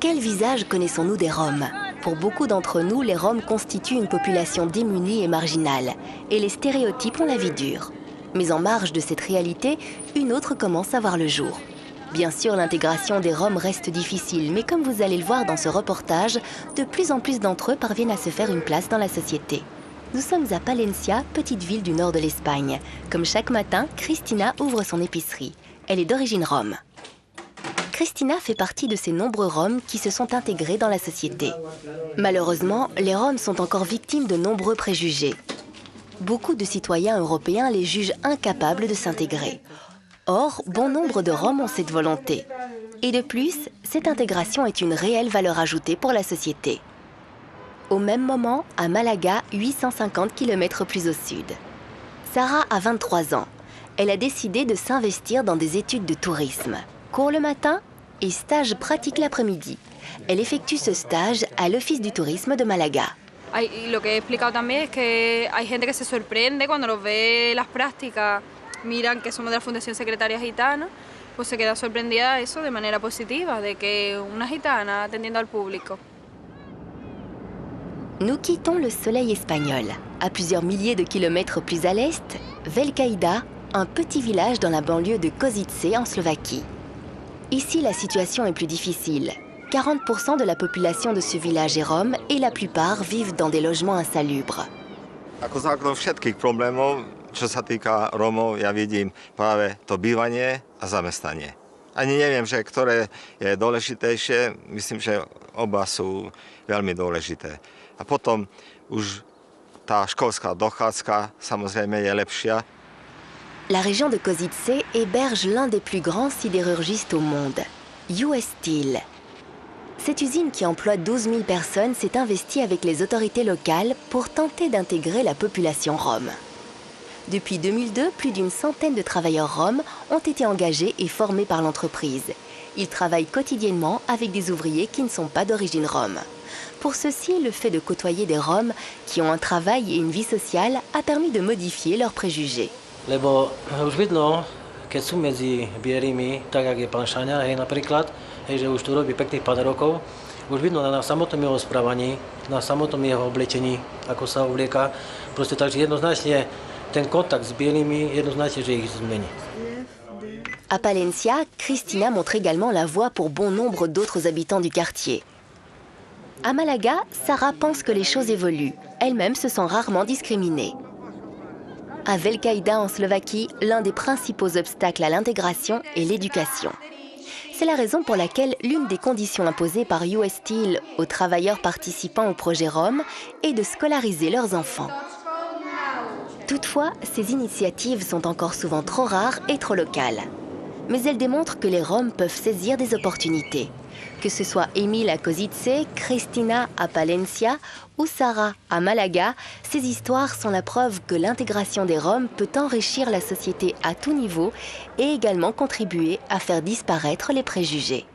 Quel visage connaissons-nous des Roms? Pour beaucoup d'entre nous, les Roms constituent une population démunie et marginale, et les stéréotypes ont la vie dure. Mais en marge de cette réalité, une autre commence à voir le jour. Bien sûr, l'intégration des Roms reste difficile, mais comme vous allez le voir dans ce reportage, de plus en plus d'entre eux parviennent à se faire une place dans la société. Nous sommes à Palencia, petite ville du nord de l'Espagne. Comme chaque matin, Cristina ouvre son épicerie. Elle est d'origine Rome. Cristina fait partie de ces nombreux Roms qui se sont intégrés dans la société. Malheureusement, les Roms sont encore victimes de nombreux préjugés. Beaucoup de citoyens européens les jugent incapables de s'intégrer. Or, bon nombre de Roms ont cette volonté. Et de plus, cette intégration est une réelle valeur ajoutée pour la société. Au même moment, à Malaga, 850 km plus au sud. Sarah a 23 ans. Elle a décidé de s'investir dans des études de tourisme. Cours le matin et stage pratique l'après-midi. Elle effectue ce stage à l'Office du tourisme de Malaga. Lo que he explicado también es que hay gente que se sorprende cuando nos ve las prácticas, miran que somos de la Fundación Secretaria Gitana, pues se queda sorprendida eso de manera positiva, de que una gitana atendiendo al público. Nous quittons le soleil espagnol. À plusieurs milliers de kilomètres plus à l'est, Velkaïda, un petit village dans la banlieue de Košice en Slovaquie. Ici, la situation est plus difficile. 40% de la population de ce village est rome et la plupart vivent dans des logements insalubres. Ako základ všetkých problémov, čo sa týka Rómov, ja vidím práve to bývanie a zamestnanie. Ani neviem, že ktoré je dôležitejšie, myslím, že oba sú veľmi dôležité. A potom už tá školská dochádzka samozrejme je lepšia. La région de Košice héberge l'un des plus grands sidérurgistes au monde, US Steel. Cette usine qui emploie 12 000 personnes s'est investie avec les autorités locales pour tenter d'intégrer la population rome. Depuis 2002, plus d'une centaine de travailleurs roms ont été engagés et formés par l'entreprise. Ils travaillent quotidiennement avec des ouvriers qui ne sont pas d'origine rome. Pour ceux-ci, le fait de côtoyer des Roms qui ont un travail et une vie sociale a permis de modifier leurs préjugés. Lebo už vidno, keď sú medzi bielými, tak jak je pán Šaňa, hej, napríklad, hej, že už tu robí pekných pár rokov, už vidno na samotnom jeho správaní, na samotnom jeho oblečení, ako sa oblieka. Proste takže jednoznačne ten kontakt s bielými, jednoznačne, že ich zmení. À Palencia, Cristina montre également la voie pour bon nombre d'autres habitants du quartier. À Malaga, Sarah pense que les choses évoluent. Elle-même se sent rarement discriminée. À Velkaïda, en Slovaquie, l'un des principaux obstacles à l'intégration est l'éducation. C'est la raison pour laquelle l'une des conditions imposées par US Steel aux travailleurs participant au projet Rome est de scolariser leurs enfants. Toutefois, ces initiatives sont encore souvent trop rares et trop locales. Mais elles démontrent que les Roms peuvent saisir des opportunités. Que ce soit Émile à Košice, Cristina à Palencia ou Sarah à Malaga, ces histoires sont la preuve que l'intégration des Roms peut enrichir la société à tout niveau et également contribuer à faire disparaître les préjugés.